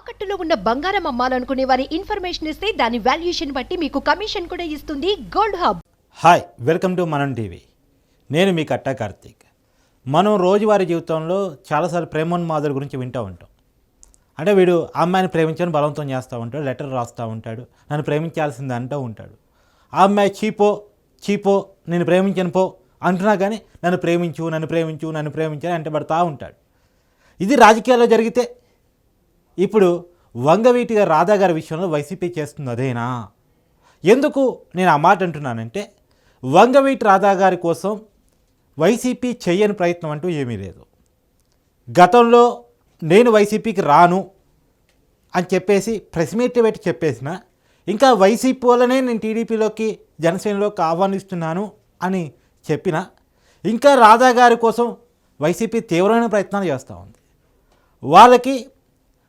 తాకట్టులో ఉన్న బంగారం అమ్మాలనుకునే వారి ఇన్ఫర్మేషన్ ఇస్తే దాని వాల్యుయేషన్ బట్టి మీకు కమిషన్ కూడా ఇస్తుంది gold hub. Hi, welcome to మనం టీవీ. నేను మీ కట్టా కార్తీక్. మనం రోజువారీ జీవితంలో చాలాసార్లు ప్రేమోన్మాదుల గురించి వింటూ ఉంటాం. అంటే వీడు ఆ అమ్మాయిని ప్రేమించని బలవంతం చేస్తూ ఉంటాడు, లెటర్ రాస్తూ ఉంటాడు, నన్ను ప్రేమించాల్సింది అంటూ ఉంటాడు. ఆ అమ్మాయి చీపో నేను ప్రేమించను పో అంటున్నా కానీ నన్ను ప్రేమించు అని అంటబడతా ఉంటాడు. ఇది రాజకీయాల్లో జరిగితే ఇప్పుడు వంగవీటి రాధా గారి విషయంలో వైసీపీ చేస్తుంది అదేనా? ఎందుకు నేను ఆ మాట అంటున్నానంటే, వంగవీటి రాధా గారి కోసం వైసీపీ చెయ్యని ప్రయత్నం అంటూ ఏమీ లేదు. గతంలో నేను వైసీపీకి రాను అని చెప్పేసి ప్రెస్ మీట్ పెట్టి చెప్పేసిన, ఇంకా వైసీపీ వల్లనే నేను టీడీపీలోకి జనసేనలోకి ఆహ్వానిస్తున్నాను అని చెప్పిన, ఇంకా రాధా గారి కోసం వైసీపీ తీవ్రమైన ప్రయత్నాలు చేస్తూ ఉంది. వాళ్ళకి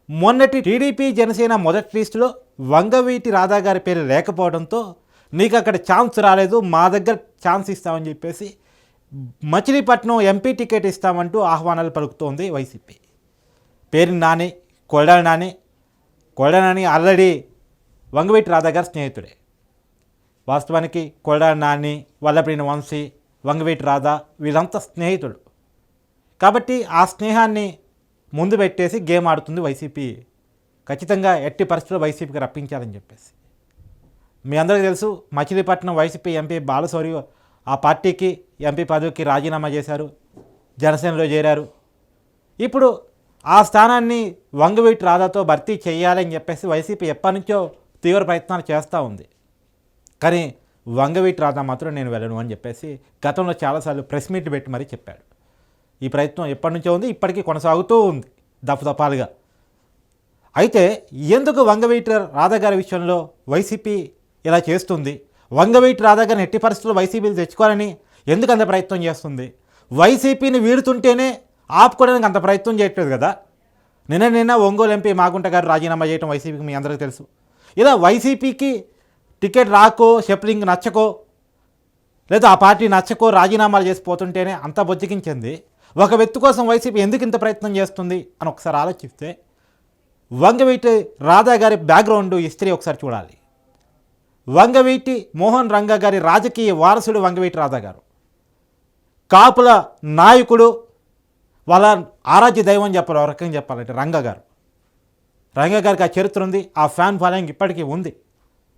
మొన్నటి టీడీపీ జనసేన మొదటి లిస్టులో వంగవీటి రాధా గారి పేరు లేకపోవడంతో నీకు అక్కడ ఛాన్స్ రాలేదు, మా దగ్గర ఛాన్స్ ఇస్తామని చెప్పేసి మచిలీపట్నం ఎంపీ టికెట్ ఇస్తామంటూ ఆహ్వానాలు పలుకుతోంది వైసీపీ. పేరు నాని, కొడాలి నాని ఆల్రెడీ వంగవీటి రాధా గారి స్నేహితుడే. వాస్తవానికి కొడాలి నాని, వల్లభనేని వంశీ, వంగవీటి రాధా వీళ్ళంతా స్నేహితుడు. కాబట్టి ఆ స్నేహాన్ని ముందు పెట్టేసి గేమ్ ఆడుతుంది వైసీపీ. ఖచ్చితంగా ఎట్టి పరిస్థితుల్లో వైసీపీకి రప్పించాలని చెప్పేసి. మీ అందరికీ తెలుసు, మచిలీపట్నం వైసీపీ ఎంపీ బాలశౌరి ఆ పార్టీకి ఎంపీ పదవికి రాజీనామా చేశారు, జనసేనలో చేరారు. ఇప్పుడు ఆ స్థానాన్ని వంగవీటి రాధాతో భర్తీ చేయాలని చెప్పేసి వైసీపీ ఎప్పటి నుంచో తీవ్ర ప్రయత్నాలు చేస్తూ ఉంది. కానీ వంగవీటి రాధా మాత్రం నేను వెళ్ళను అని చెప్పేసి గతంలో చాలాసార్లు ప్రెస్ మీట్ పెట్టి మరీ చెప్పాడు. ఈ ప్రయత్నం ఎప్పటి నుంచో ఉంది, ఇప్పటికీ కొనసాగుతూ ఉంది దఫదఫాలుగా. అయితే ఎందుకు వంగవీటి రాధా గారి విషయంలో వైసీపీ ఇలా చేస్తుంది? వంగవీటి రాధా గారిని ఎట్టి పరిస్థితుల్లో వైసీపీలు తెచ్చుకోవాలని ఎందుకు అంత ప్రయత్నం చేస్తుంది? వైసీపీని వీడుతుంటేనే ఆపుకోవడానికి అంత ప్రయత్నం చేయట్లేదు కదా. నిన్న ఒంగోలు ఎంపీ మాగుంట గారు రాజీనామా చేయడం వైసీపీకి మీ అందరికీ తెలుసు. ఇలా వైసీపీకి టికెట్ రాకో, షెప్లింగ్ నచ్చకో, లేదా ఆ పార్టీ నచ్చకో రాజీనామాలు చేసిపోతుంటేనే అంత బొజ్జగించింది. ఒక వ్యక్తి కోసం వైసీపీ ఎందుకు ఇంత ప్రయత్నం చేస్తుంది అని ఒకసారి ఆలోచిస్తే వంగవీటి రాధా గారి బ్యాక్గ్రౌండ్ హిస్టరీ ఒకసారి చూడాలి. వంగవీటి మోహన్ రంగా గారి రాజకీయ వారసుడు వంగవీటి రాధా గారు. కాపుల నాయకుడు, వాళ్ళ ఆరాధ్య దైవం చెప్పాలి, ఒక రకంగా చెప్పాలంటే రంగా గారికి ఆ చరిత్ర ఉంది, ఆ ఫ్యాన్ ఫాలోయింగ్ ఇప్పటికీ ఉంది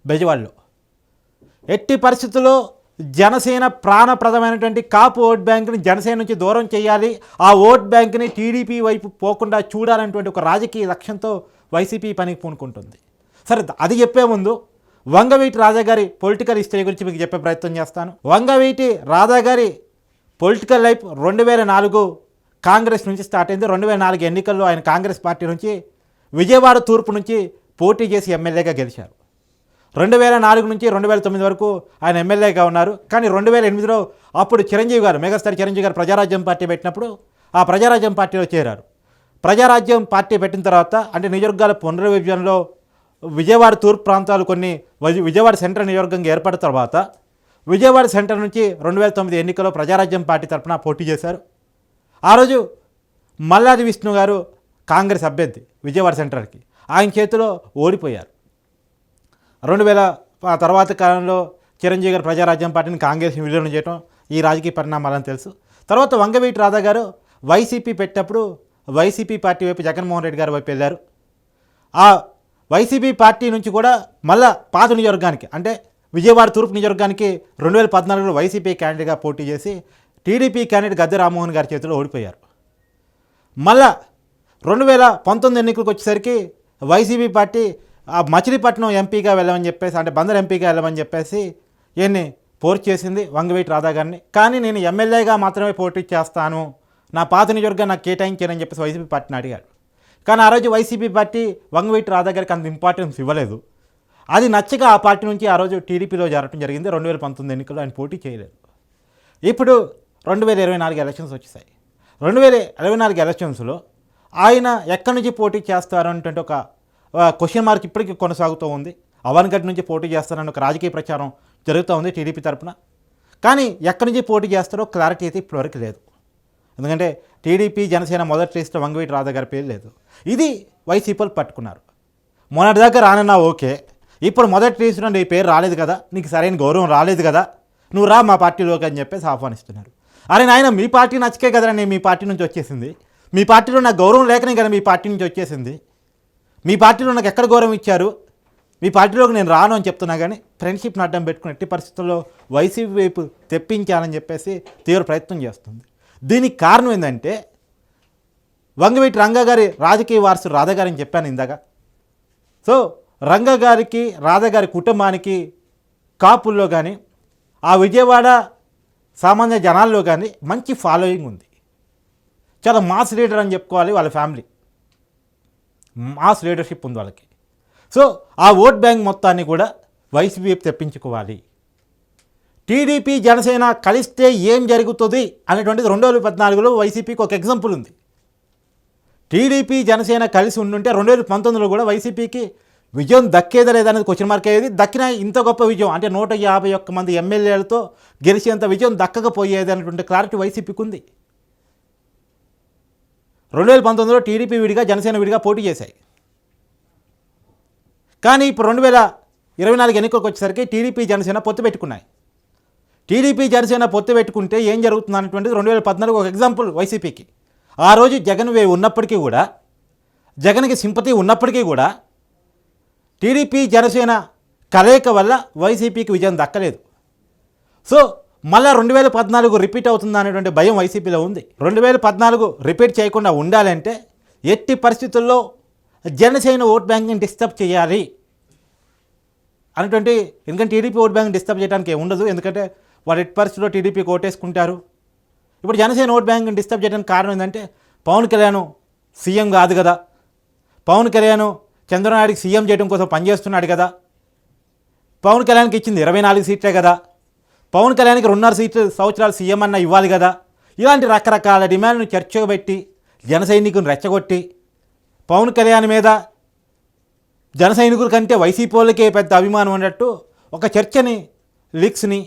బెజవాడలో. ఎట్టి పరిస్థితుల్లో జనసేన ప్రాణప్రదమైనటువంటి కాపు ఓట్ బ్యాంక్ని జనసేన నుంచి దూరం చేయాలి, ఆ ఓట్ బ్యాంక్ని టీడీపీ వైపు పోకుండా చూడాలనేటువంటి ఒక రాజకీయ లక్ష్యంతో వైసీపీ పనికి పూనుకుంటుంది. సరే, అది చెప్పే ముందు వంగవీటి రాధా గారి పొలిటికల్ హిస్టరీ గురించి మీకు చెప్పే ప్రయత్నం చేస్తాను. వంగవీటి రాధా గారి పొలిటికల్ లైఫ్ 2004 కాంగ్రెస్ నుంచి స్టార్ట్ అయింది. 2004 ఎన్నికల్లో ఆయన కాంగ్రెస్ పార్టీ నుంచి విజయవాడ తూర్పు నుంచి పోటీ చేసి ఎమ్మెల్యేగా గెలిచారు. 2004 నుంచి 2009 వరకు ఆయన ఎమ్మెల్యేగా ఉన్నారు. కానీ 2008లో అప్పుడు చిరంజీవి గారు, మెగాస్టార్ చిరంజీవి గారు ప్రజారాజ్యం పార్టీ పెట్టినప్పుడు ఆ ప్రజారాజ్యం పార్టీలో చేరారు. ప్రజారాజ్యం పార్టీ పెట్టిన తర్వాత అంటే నియోజకవర్గాల పునర్విభజనలో విజయవాడ తూర్పు ప్రాంతాలు కొన్ని విజయవాడ సెంట్రల్ నియోజకవర్గంగా ఏర్పడిన తర్వాత విజయవాడ సెంటర్ నుంచి 2009 ఎన్నికల్లో ప్రజారాజ్యం పార్టీ తరఫున పోటీ చేశారు. ఆ రోజు మల్లాది విష్ణు గారు కాంగ్రెస్ అభ్యర్థి విజయవాడ సెంటర్కి, ఆయన చేతిలో ఓడిపోయారు. 2000 తర్వాత కాలంలో చిరంజీవి గారు ప్రజారాజ్యం పార్టీని కాంగ్రెస్ విలీనం చేయడం ఈ రాజకీయ పరిణామాలని తెలుసు. తర్వాత వంగవీటి రాధా గారు వైసీపీ పెట్టినప్పుడు వైసీపీ పార్టీ వైపు జగన్మోహన్ రెడ్డి గారి వైపు వెళ్ళారు. ఆ వైసీపీ పార్టీ నుంచి కూడా మళ్ళా పాత నియోజకవర్గానికి అంటే విజయవాడ తూర్పు నియోజకవర్గానికి 2014లో వైసీపీ క్యాండిడేట్గా పోటీ చేసి టీడీపీ క్యాండిడేట్ గద్దె రామ్మోహన్ గారి చేతిలో ఓడిపోయారు. మళ్ళా 2019 ఎన్నికలకు వచ్చేసరికి వైసీపీ పార్టీ ఆ మచిలీపట్నం ఎంపీగా వెళ్ళమని చెప్పేసి, అంటే బందర్ ఎంపీగా వెళ్ళమని చెప్పేసి ఈయన్ని పోర్చ్ చేసింది వంగవీటి రాధా గారిని. కానీ నేను ఎమ్మెల్యేగా మాత్రమే పోటీ చేస్తాను, నా పాత నియోజకవర్గం నాకు కేటాయించానని చెప్పేసి వైసీపీ పార్టీని అడిగాడు. కానీ ఆ రోజు వైసీపీ పార్టీ వంగవీటి రాధా గారికి అంత ఇంపార్టెన్స్ ఇవ్వలేదు. అది నచ్చక ఆ పార్టీ నుంచి ఆ రోజు టీడీపీలో జరగడం జరిగింది. 2019 ఎన్నికల్లో ఆయన పోటీ చేయలేదు. ఇప్పుడు 2024 ఎలక్షన్స్ వచ్చేసాయి. 2024 ఎలక్షన్స్లో ఆయన ఎక్కడి నుంచి పోటీ చేస్తారు అంటే ఒక క్వశ్చన్ మార్క్ ఇప్పటికీ కొనసాగుతూ ఉంది. అవన్గఢ్ నుంచి పోటీ చేస్తారని ఒక రాజకీయ ప్రచారం జరుగుతూ ఉంది టీడీపీ తరఫున. కానీ ఎక్కడి నుంచి పోటీ చేస్తారో క్లారిటీ అయితే ఇప్పటివరకు లేదు. ఎందుకంటే టీడీపీ జనసేన మొదటి లిస్టులో వంగవీటి రాధా గారి పేరు లేదు. ఇది వైసీపీలు పట్టుకున్నారు. మొన్నటిదాకా రానన్నా ఓకే, ఇప్పుడు మొదటి రీజన్ నీ పేరు రాలేదు కదా, నీకు సరైన గౌరవం రాలేదు కదా, నువ్వు రా మా పార్టీలోకి అని చెప్పేసి ఆహ్వానిస్తున్నారు. అరే నాయన, మీ పార్టీ నచ్చకే కదరా నేను మీ పార్టీ నుంచి వచ్చేసింది, మీ పార్టీలో నాకు గౌరవం లేకనే కదా మీ పార్టీ నుంచి వచ్చేసింది, మీ పార్టీలో నాకు ఎక్కడ గౌరవం ఇచ్చారు, మీ పార్టీలోకి నేను రాను అని చెప్తున్నా. కానీ ఫ్రెండ్షిప్ని అడ్డం పెట్టుకుని ఎట్టి పరిస్థితుల్లో వైసీపీ వైపు తెప్పించాలని చెప్పేసి తీవ్ర ప్రయత్నం చేస్తుంది. దీనికి కారణం ఏంటంటే వంగవీటి రంగా గారి రాజకీయ వారసుడు రాధా గారని చెప్పాను ఇందాక. సో రంగా గారికి, రాధా గారి కుటుంబానికి కాపుల్లో కానీ, ఆ విజయవాడ సామాన్య జనాల్లో కానీ మంచి ఫాలోయింగ్ ఉంది. చాలా మాస్ లీడర్ అని చెప్పుకోవాలి వాళ్ళ ఫ్యామిలీ, మాస్ లీడర్షిప్ ఉంది వాళ్ళకి. సో ఆ ఓట్ బ్యాంక్ మొత్తాన్ని కూడా వైసీపీ తెప్పించుకోవాలి. టీడీపీ జనసేన కలిస్తే ఏం జరుగుతుంది అనేటువంటిది 2014లో వైసీపీకి ఒక ఎగ్జాంపుల్ ఉంది. టీడీపీ జనసేన కలిసి ఉండుంటే 2019లో కూడా వైసీపీకి విజయం దక్కేదా లేదనేది క్వశ్చన్ మార్క్ అయ్యేది. దక్కిన ఇంత గొప్ప విజయం అంటే 151 మంది ఎమ్మెల్యేలతో గెలిచేంత విజయం దక్కకపోయేది అనేటువంటి క్లారిటీ వైసీపీకి ఉంది. 2019లో టీడీపీ విడిగా, జనసేన విడిగా పోటీ చేశాయి. కానీ ఇప్పుడు 2024 ఎన్నికలకు వచ్చేసరికి టీడీపీ జనసేన పొత్తు పెట్టుకున్నాయి. టీడీపీ జనసేన పొత్తు పెట్టుకుంటే ఏం జరుగుతుంది అనేటువంటిది 2014 ఒక ఎగ్జాంపుల్ వైసీపీకి. ఆ రోజు జగన్ వేవ్ ఉన్నప్పటికీ కూడా, జగన్కి సింపతి ఉన్నప్పటికీ కూడా టీడీపీ జనసేన కలయిక వల్ల వైసీపీకి విజయం దక్కలేదు. సో మళ్ళా 2014 రిపీట్ అవుతుందా అనేటువంటి భయం వైసీపీలో ఉంది. 2014 రిపీట్ చేయకుండా ఉండాలంటే ఎట్టి పరిస్థితుల్లో జనసేన ఓట్ బ్యాంక్ని డిస్టర్బ్ చేయాలి అనేటువంటి, ఎందుకంటే టీడీపీ ఓట్ బ్యాంక్ డిస్టర్బ్ చేయడానికి ఉండదు, ఎందుకంటే వాడు ఎట్టి పరిస్థితుల్లో టీడీపీకి ఓటేసుకుంటారు. ఇప్పుడు జనసేన ఓట్ బ్యాంక్ని డిస్టర్బ్ చేయడానికి కారణం ఏంటంటే పవన్ కళ్యాణ్ సీఎం కాదు కదా, పవన్ కళ్యాణ్ చంద్రబాబునాయుడికి సీఎం చేయడం కోసం పనిచేస్తున్నాడు కదా, పవన్ కళ్యాణ్కి ఇచ్చింది 24 సీట్లే కదా, పవన్ కళ్యాణ్కి 2.5 సంవత్సరాలు సీఎం అన్న ఇవ్వాలి కదా. ఇలాంటి రకరకాల డిమాండ్ను చర్చబెట్టి జన సైనికులను రెచ్చగొట్టి పవన్ కళ్యాణ్ మీద జన సైనికుల కంటే వైసీపీ వాళ్ళకే పెద్ద అభిమానం అన్నట్టు ఒక చర్చని, లీక్స్ని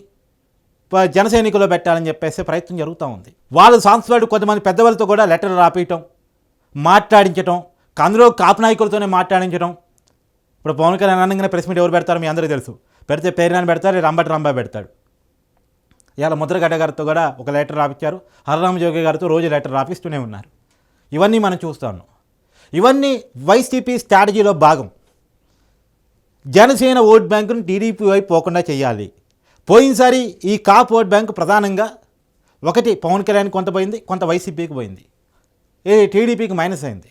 జన సైనికుల్లో పెట్టాలని చెప్పేసి ప్రయత్నం జరుగుతూ ఉంది. వాళ్ళు సాంస్వాడు కొంతమంది పెద్దవాళ్ళతో కూడా లెటర్లు రాపించడం, మాట్లాడించడం, అందులో కాపు నాయకులతోనే మాట్లాడించడం. ఇప్పుడు పవన్ కళ్యాణ్ అనగానే ప్రెస్ మీట్ ఎవరు పెడతారో మీ అందరికీ తెలుసు, పెడితే పేరునాని పెడతారు, రంబటి రంబా పెడతాడు. ఇవాళ ముద్రగడ్డ గారితో కూడా ఒక లెటర్ రాపించారు, హరరామజోగి గారితో రోజు లెటర్ రాపిస్తూనే ఉన్నారు. ఇవన్నీ మనం చూస్తూ ఉన్నాం. ఇవన్నీ వైసీపీ స్ట్రాటజీలో భాగం. జనసేన ఓట్ బ్యాంకును టీడీపీ వైపు పోకుండా చేయాలి. పోయినసారి ఈ కాపు ఓట్ బ్యాంకు ప్రధానంగా ఒకటి పవన్ కళ్యాణ్ కొంత పోయింది, కొంత వైసీపీకి పోయింది, టీడీపీకి మైనస్ అయింది.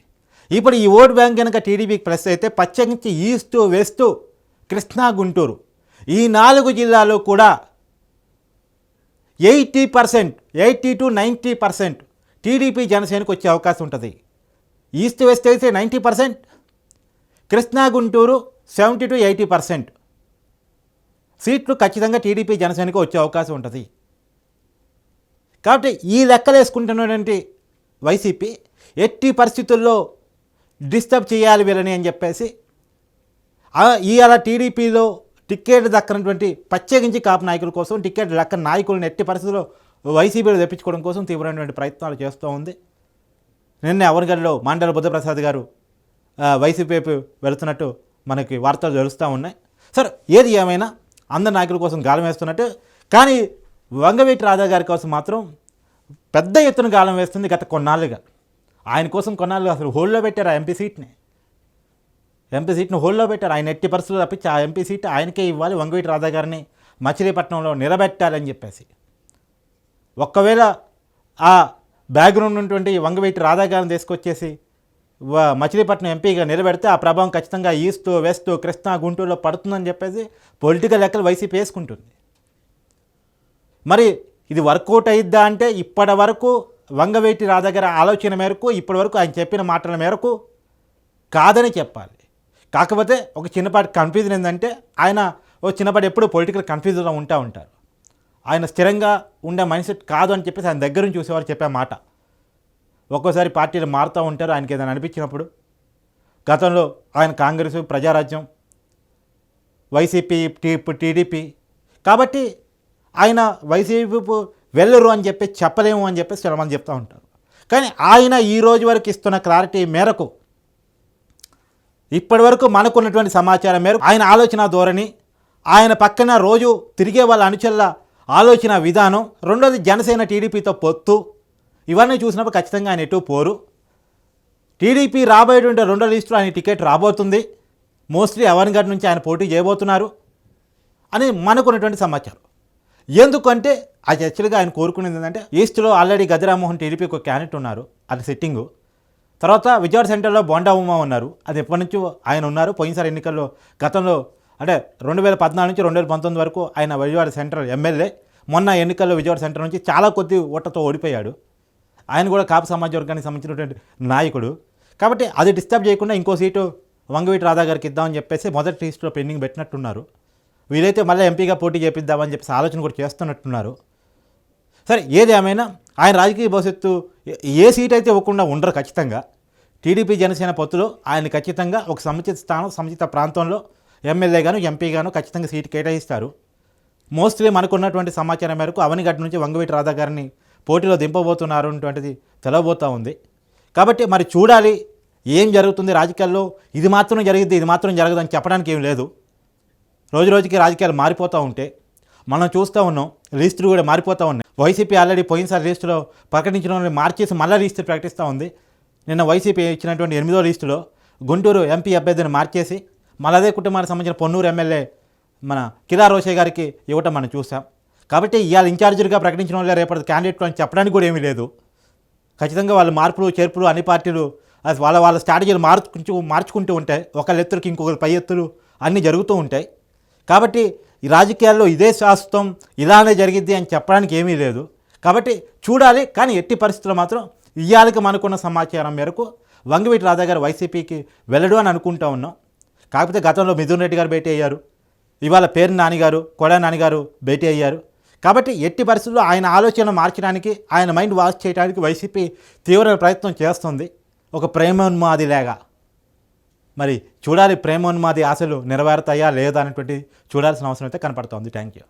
ఇప్పుడు ఈ ఓట్ బ్యాంక్ కనుక టీడీపీకి ప్లస్ అయితే ప్రత్యేకించి ఈస్ట్, వెస్ట్, కృష్ణా, గుంటూరు ఈ 4 జిల్లాల్లో కూడా 80%, 80 to 90% టీడీపీ జనసేనకు వచ్చే అవకాశం ఉంటుంది. ఈస్ట్ వెస్ట్ అయితే 90%, కృష్ణా, గుంటూరు 70 to 80% సీట్లు ఖచ్చితంగా టీడీపీ జనసేనకు వచ్చే అవకాశం ఉంటుంది. కాబట్టి ఈ లెక్కలు వేసుకుంటున్నటువంటి వైసీపీ ఎట్టి పరిస్థితుల్లో డిస్టర్బ్ చేయాలి వీళ్ళని అని చెప్పేసి ఇవాళ టీడీపీలో టికెట్ దక్కనటువంటి ప్రత్యేకించి కాపు నాయకుల కోసం టికెట్ దక్కని నాయకులను ఎట్టి పరిస్థితుల్లో వైసీపీలో తెప్పించుకోవడం కోసం తీవ్రమైనటువంటి ప్రయత్నాలు చేస్తూ ఉంది. నిన్న అవనగడ్డలో మండల బుద్ధప్రసాద్ గారు వైసీపీ వైపు వెళుతున్నట్టు మనకి వార్తలు తెలుస్తూ ఉన్నాయి. సరే, ఏది ఏమైనా అందరి నాయకుల కోసం గాలం వేస్తున్నట్టు, కానీ వంగవీటి రాధా గారి కోసం మాత్రం పెద్ద ఎత్తున గాలం వేస్తుంది గత కొన్నాళ్ళుగా. ఆయన కోసం కొన్నాళ్ళు అసలు హోల్డ్లో పెట్టారు ఆ ఎంపీ సీట్ని హోల్డ్లో పెట్టారు. ఆయన ఎట్టి పరిస్థితులు తప్పించి ఆ ఎంపీ సీట్ ఆయనకే ఇవ్వాలి, వంగవీటి రాధా గారిని మచిలీపట్నంలో నిలబెట్టాలని చెప్పేసి. ఒక్కవేళ ఆ బ్యాక్గ్రౌండ్ ఉన్నటువంటి వంగవీటి రాధా గారిని తీసుకొచ్చేసి మచిలీపట్నం ఎంపీగా నిలబెడితే ఆ ప్రభావం ఖచ్చితంగా ఈస్ట్, వెస్ట్, కృష్ణా, గుంటూరులో పడుతుందని చెప్పేసి పొలిటికల్ లెక్కలు వైసీపీ వేసుకుంటుంది. మరి ఇది వర్కౌట్ అయిద్దా అంటే ఇప్పటి వరకు వంగవీటి రాధా గారి ఆలోచన మేరకు, ఇప్పటి వరకు ఆయన చెప్పిన మాటల మేరకు కాదని చెప్పాలి. కాకపోతే ఒక చిన్నపాటి కన్ఫ్యూజన్ ఏంటంటే ఆయన ఒక చిన్నపాటి ఎప్పుడు పొలిటికల్ కన్ఫ్యూజన్లో ఉంటారు. ఆయన స్థిరంగా ఉండే మైండ్ సెట్ కాదు అని చెప్పేసి ఆయన దగ్గర నుంచి చూసేవారు చెప్పే మాట. ఒక్కోసారి పార్టీలు మారుతూ ఉంటారు ఆయనకి ఏదైనా అనిపించినప్పుడు. గతంలో ఆయన కాంగ్రెస్, ప్రజారాజ్యం, వైసీపీ, టీడీపీ, కాబట్టి ఆయన వైసీపీ వెళ్ళరు అని చెప్పి చెప్పలేము అని చెప్పేసి చాలామంది చెప్తూ ఉంటారు. కానీ ఆయన ఈ రోజు వరకు ఇస్తున్న క్లారిటీ మేరకు ఇప్పటి వరకు మనకున్నటువంటి సమాచారం మేరకు ఆయన ఆలోచన ధోరణి, ఆయన పక్కన రోజు తిరిగే వాళ్ళ అనుచరుల ఆలోచన విధానం, రెండోది జనసేన టీడీపీతో పొత్తు, ఇవన్నీ చూసినప్పుడు ఖచ్చితంగా ఆయన ఎటు పోరు. టీడీపీ రాబోయేటువంటి రెండో లిస్టులో ఆయన టికెట్ రాబోతుంది. మోస్ట్లీ అవన్గఢ్ నుంచి ఆయన పోటీ చేయబోతున్నారు అని మనకున్నటువంటి సమాచారం. ఎందుకంటే అది యాక్చువల్గా ఆయన కోరుకునేది ఏంటంటే, ఈస్ట్లో ఆల్రెడీ గదిరామ్మోహన్ టీడీపీకి ఒక క్యాండిడేట్ ఉన్నారు, అది సిట్టింగు. తర్వాత విజయవాడ సెంటర్లో బోండా ఉమా ఉన్నారు, అది ఎప్పటి నుంచో ఆయన ఉన్నారు. పోయినసారి ఎన్నికల్లో గతంలో అంటే 2014 నుంచి 2019 వరకు ఆయన విజయవాడ సెంటర్ ఎమ్మెల్యే. మొన్న ఎన్నికల్లో విజయవాడ సెంటర్ నుంచి చాలా కొద్ది ఓట్లతో ఓడిపోయాడు. ఆయన కూడా కాపు సమాజ వర్గానికి సంబంధించినటువంటి నాయకుడు. కాబట్టి అది డిస్టర్బ్ చేయకుండా ఇంకో సీటు వంగవీటి రాధా గారికి ఇద్దామని చెప్పేసి మొదటి లిస్టులో పెండింగ్ పెట్టినట్టున్నారు. వీలైతే మళ్ళీ ఎంపీగా పోటీ చేపిద్దామని చెప్పేసి ఆలోచన కూడా చేస్తున్నట్టున్నారు. సరే, ఏది ఏమైనా ఆయన రాజకీయ భవిష్యత్తు ఏ సీట్ అయితే ఇవ్వకుండా ఉండరు. ఖచ్చితంగా టీడీపీ జనసేన పొత్తులో ఆయన ఖచ్చితంగా ఒక సముచిత స్థానం, సముచిత ప్రాంతంలో ఎమ్మెల్యేగాను ఎంపీగాను ఖచ్చితంగా సీటు కేటాయిస్తారు. మోస్ట్లీ మనకున్నటువంటి సమాచారం మేరకు అవనిగడ్డ నుంచి వంగవీటి రాధా గారిని పోటీలో దింపబోతున్నారు అటువంటిది తెలవబోతూ ఉంది. కాబట్టి మరి చూడాలి ఏం జరుగుతుంది రాజకీయాల్లో. ఇది మాత్రం జరిగిద్ది, ఇది మాత్రం జరగదని చెప్పడానికి ఏం లేదు. రోజు రోజుకి రాజకీయాలు మారిపోతూ ఉంటే మనం చూస్తూ ఉన్నాం, లిస్టులు కూడా మారిపోతూ ఉన్నాయి. వైసీపీ ఆల్రెడీ పోయినసారి లిస్టులో ప్రకటించిన వాళ్ళని మార్చేసి మళ్ళీ లిస్టు ప్రకటిస్తూ ఉంది. నిన్న వైసీపీ ఇచ్చినటువంటి 8వ లిస్టులో గుంటూరు ఎంపీ అభ్యర్థిని మార్చేసి మళ్ళీ అదే కుటుంబానికి సంబంధించిన పొన్నూరు ఎమ్మెల్యే మన కిలా రోషే గారికి ఇవ్వటం మనం చూసాం. కాబట్టి ఇవాళ ఇన్ఛార్జీలుగా ప్రకటించిన వాళ్ళే రేపటి క్యాండిడేట్లు అని చెప్పడానికి కూడా ఏమీ లేదు. ఖచ్చితంగా వాళ్ళు మార్పులు చేర్పులు అన్ని పార్టీలు అది వాళ్ళ స్ట్రాటజీలు మార్చుకుంటూ ఉంటాయి. ఒకళ్ళ ఎత్తులకి ఇంకొకరు పై ఎత్తులు అన్నీ జరుగుతూ ఉంటాయి. కాబట్టి ఈ రాజకీయాల్లో ఇదే శాశ్వతం, ఇలానే జరిగిద్ది అని చెప్పడానికి ఏమీ లేదు. కాబట్టి చూడాలి. కానీ ఎట్టి పరిస్థితుల్లో మాత్రం ఇవాళకి మనకున్న సమాచారం మేరకు వంగవీటి రాధా గారు వైసీపీకి వెళ్ళడు అని అనుకుంటూ ఉన్నాం. కాకపోతే గతంలో మిథున్ రెడ్డి గారు భేటీ అయ్యారు, ఇవాళ పేరు నానిగారు, కొడా నానిగారు భేటీ అయ్యారు. కాబట్టి ఎట్టి పరిస్థితుల్లో ఆయన ఆలోచన మార్చడానికి, ఆయన మైండ్ వాష్ చేయడానికి వైసీపీ తీవ్ర ప్రయత్నం చేస్తుంది, ఒక ప్రేమోన్మాదిలాగా. మరి చూడాలి ప్రేమోన్మాది ఆశలు నెరవేరుతాయా లేదా అనేటువంటి చూడాల్సిన అవసరం అయితే కనపడుతోంది. Thank you.